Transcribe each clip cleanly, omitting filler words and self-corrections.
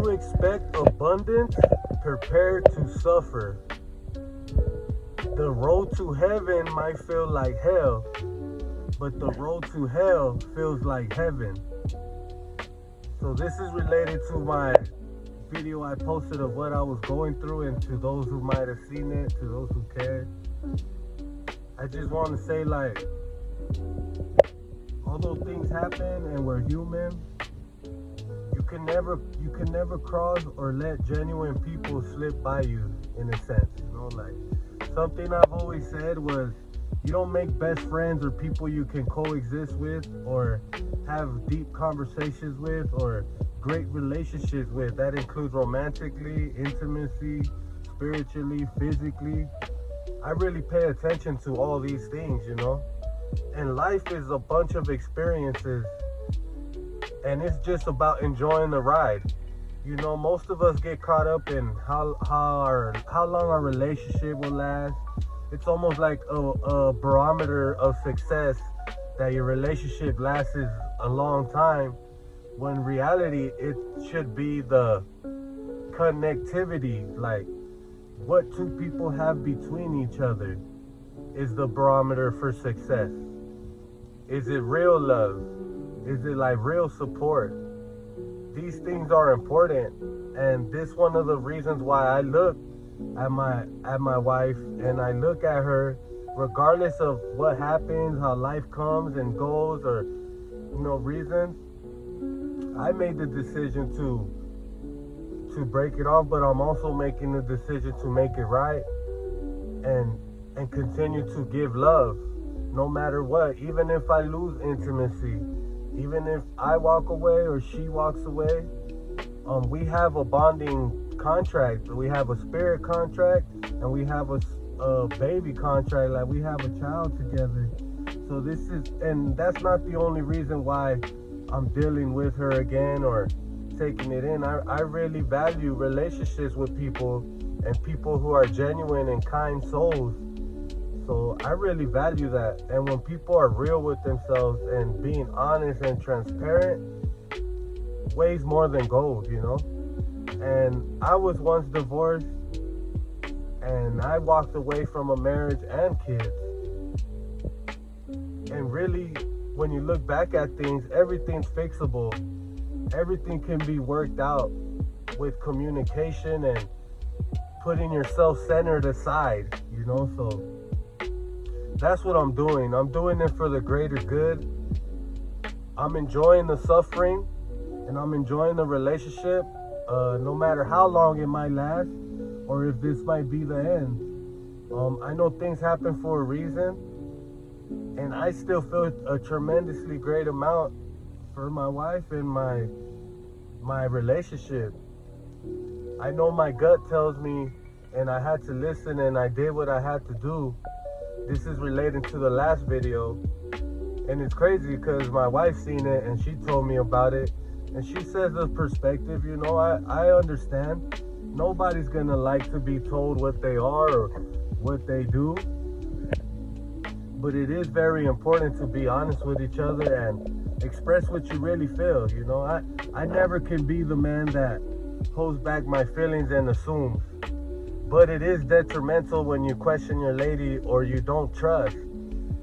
you expect abundance, prepare to suffer. The road to heaven might feel like hell, but the road to hell feels like heaven. So this is related to my video I posted of what I was going through, and to those who might have seen it, to those who cared. I just want to say, like, although things happen and we're human, you can never cross or let genuine people slip by you, in a sense, you know. Like, something I've always said was, you don't make best friends or people you can coexist with or have deep conversations with or great relationships with. That includes romantically, intimacy, spiritually, physically. I really pay attention to all these things, you know. And life is a bunch of experiences, and it's just about enjoying the ride. You know, most of us get caught up in how long our relationship will last. It's almost like a barometer of success that your relationship lasts a long time, when in reality it should be the connectivity, like what two people have between each other is the barometer for success. Is it real love? Is it like real support? These things are important, and this one of the reasons why I look at my wife, and I look at her regardless of what happens, how life comes and goes, or reasons. I made the decision to break it off, but I'm also making the decision to make it right and continue to give love no matter what. Even if I lose intimacy, even if I walk away or she walks away, we have a bonding contract. We have a spirit contract, and we have a baby contract. Like, we have a child together. So and that's not the only reason why I'm dealing with her again or taking it in. I really value relationships with people, and people who are genuine and kind souls. So I really value that. And when people are real with themselves and being honest and transparent, weighs more than gold, you know. And I was once divorced, and I walked away from a marriage and kids. And really, when you look back at things, everything's fixable. Everything can be worked out with communication and putting yourself centered aside, you know. So that's what I'm doing. I'm doing it for the greater good. I'm enjoying the suffering, and I'm enjoying the relationship, no matter how long it might last, or if this might be the end. I know things happen for a reason, and I still feel a tremendously great amount for my wife and my relationship. I know my gut tells me, and I had to listen, and I did what I had to do. This is relating to the last video, and it's crazy because my wife's seen it and she told me about it, and she says the perspective, you know, I understand. Nobody's gonna like to be told what they are or what they do, but it is very important to be honest with each other and express what you really feel, you know. I never can be the man that holds back my feelings and assumes. But it is detrimental when you question your lady or you don't trust.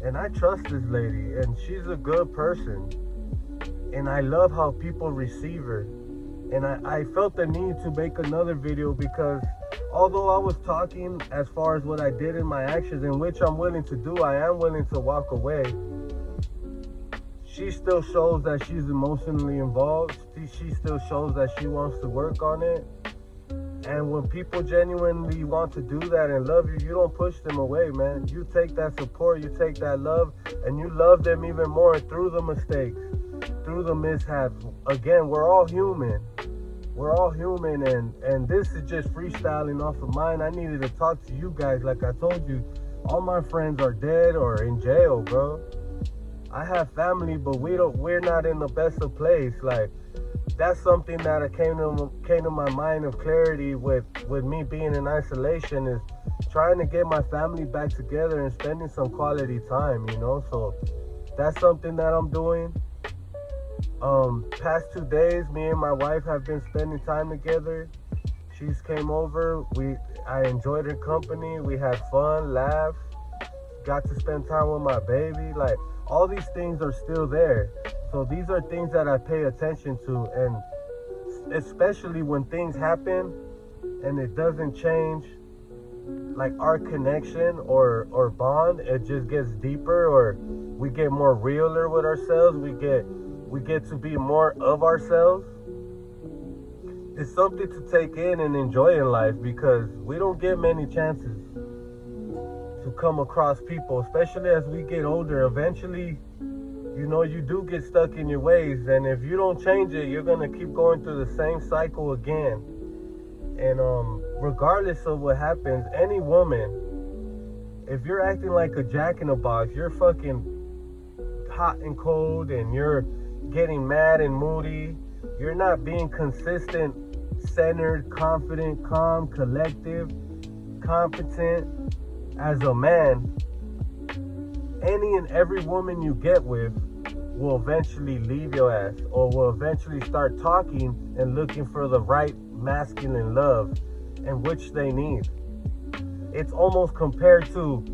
And I trust this lady, and she's a good person. And I love how people receive her. And I felt the need to make another video because although I was talking as far as what I did in my actions, in which I'm willing to do, I am willing to walk away, she still shows that she's emotionally involved. She still shows that she wants to work on it. And when people genuinely want to do that and love you, you don't push them away, man. You take that support, you take that love, and you love them even more through the mistakes, through the mishaps. Again, we're all human. We're all human, and this is just freestyling off of mine. I needed to talk to you guys. Like I told you, all my friends are dead or in jail, bro. I have family, but we're not in the best of place. Like, that's something that came to my mind of clarity with me being in isolation, is trying to get my family back together and spending some quality time, you know. So that's something that I'm doing. Past 2 days, me and my wife have been spending time together. She's came over. I enjoyed her company. We had fun, laughed, got to spend time with my baby. Like, all these things are still there. So these are things that I pay attention to, and especially when things happen and it doesn't change, like our connection or bond, it just gets deeper, or we get more realer with ourselves. We get to be more of ourselves. It's something to take in and enjoy in life, because we don't get many chances to come across people, especially as we get older. Eventually, you do get stuck in your ways, and if you don't change it, you're gonna keep going through the same cycle again. And regardless of what happens, any woman, if you're acting like a jack in a box, you're fucking hot and cold, and you're getting mad and moody, you're not being consistent, centered, confident, calm, collective, competent as a man, any and every woman you get with will eventually leave your ass, or will eventually start talking and looking for the right masculine love, and which they need. It's almost compared to,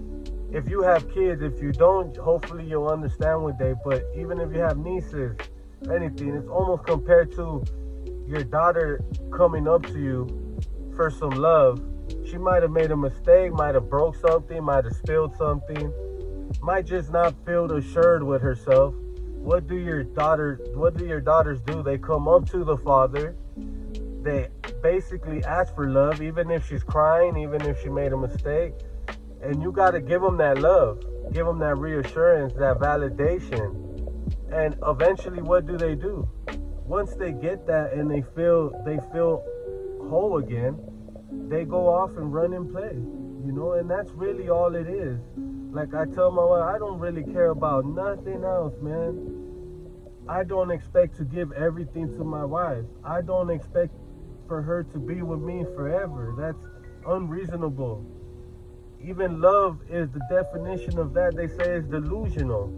if you have kids. If you don't, hopefully you'll understand one day, but even if you have nieces, anything, it's almost compared to your daughter coming up to you for some love. She might have made a mistake, might have broke something, might have spilled something, might just not feel assured with herself. What do your daughters do? They come up to the father. They basically ask for love, even if she's crying, even if she made a mistake. And you got to give them that love, give them that reassurance, that validation. And eventually, what do? Once they get that and they feel whole again, they go off and run and play, and that's really all it is. Like I tell my wife, I don't really care about nothing else, man. I don't expect to give everything to my wife. I don't expect for her to be with me forever. That's unreasonable. Even love is the definition of that. They say it's delusional.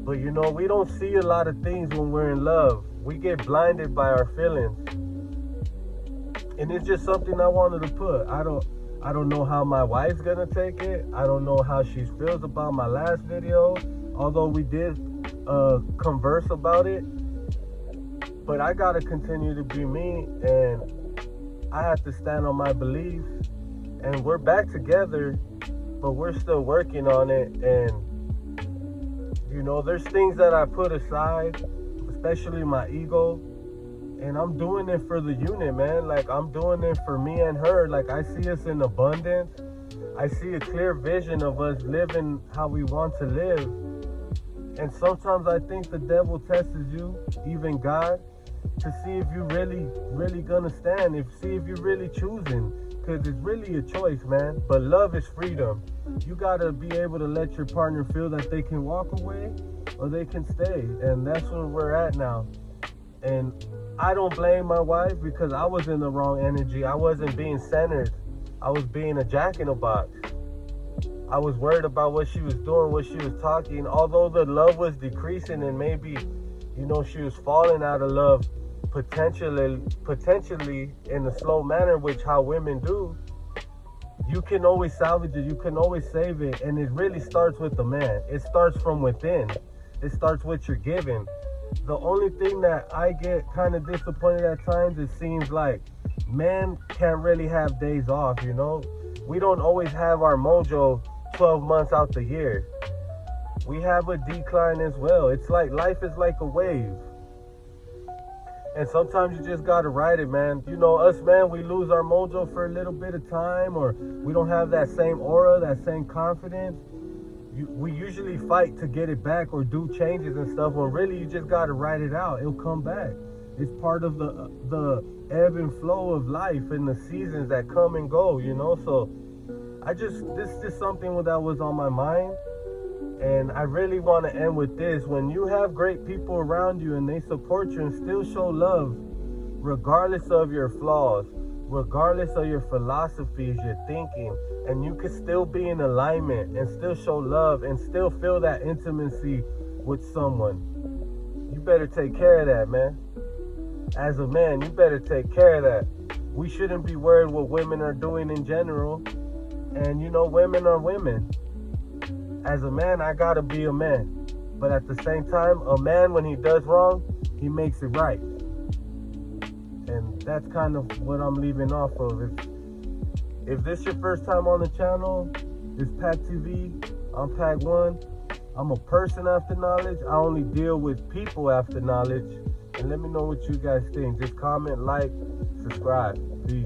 But we don't see a lot of things when we're in love. We get blinded by our feelings. And it's just something I wanted to put. I don't know how my wife's gonna take it. I don't know how she feels about my last video, although we did converse about it. But I gotta continue to be me, and I have to stand on my beliefs. And we're back together, but we're still working on it. And there's things that I put aside, especially my ego, and I'm doing it for the unit, man. Like, I'm doing it for me and her. Like, I see us in abundance. I see a clear vision of us living how we want to live. And sometimes I think the devil tests you, even God, to see if you really gonna stand, see if you're really choosing. Because it's really a choice, man. But love is freedom. You gotta be able to let your partner feel that they can walk away or they can stay. And that's where we're at now. And I don't blame my wife, because I was in the wrong energy. I wasn't being centered. I was being a jack in a box. I was worried about what she was doing, what she was talking. Although the love was decreasing, and maybe, she was falling out of love potentially in a slow manner, which how women do. You can always salvage it. You can always save it. And it really starts with the man. It starts from within. It starts with your giving. The only thing that I get kind of disappointed at times, it seems like men can't really have days off, We don't always have our mojo 12 months out the year. We have a decline as well. It's like life is like a wave. And sometimes you just gotta ride it, man. Us, man, we lose our mojo for a little bit of time, or we don't have that same aura, that same confidence. We usually fight to get it back or do changes and stuff, when really you just gotta ride it out. It'll come back. It's part of the ebb and flow of life and the seasons that come and go, So this is just something that was on my mind. And I really want to end with this. When you have great people around you and they support you and still show love, regardless of your flaws, regardless of your philosophies, your thinking, and you can still be in alignment and still show love and still feel that intimacy with someone, you better take care of that, man. As a man, you better take care of that. We shouldn't be worried what women are doing in general. And you know, women are women. As a man, I gotta be a man. But at the same time, a man, when he does wrong, he makes it right. And that's kind of what I'm leaving off of. If this is your first time on the channel, it's Pack TV. I'm Pack One. I'm a person after knowledge. I only deal with people after knowledge. And let me know what you guys think. Just comment, like, subscribe. Peace.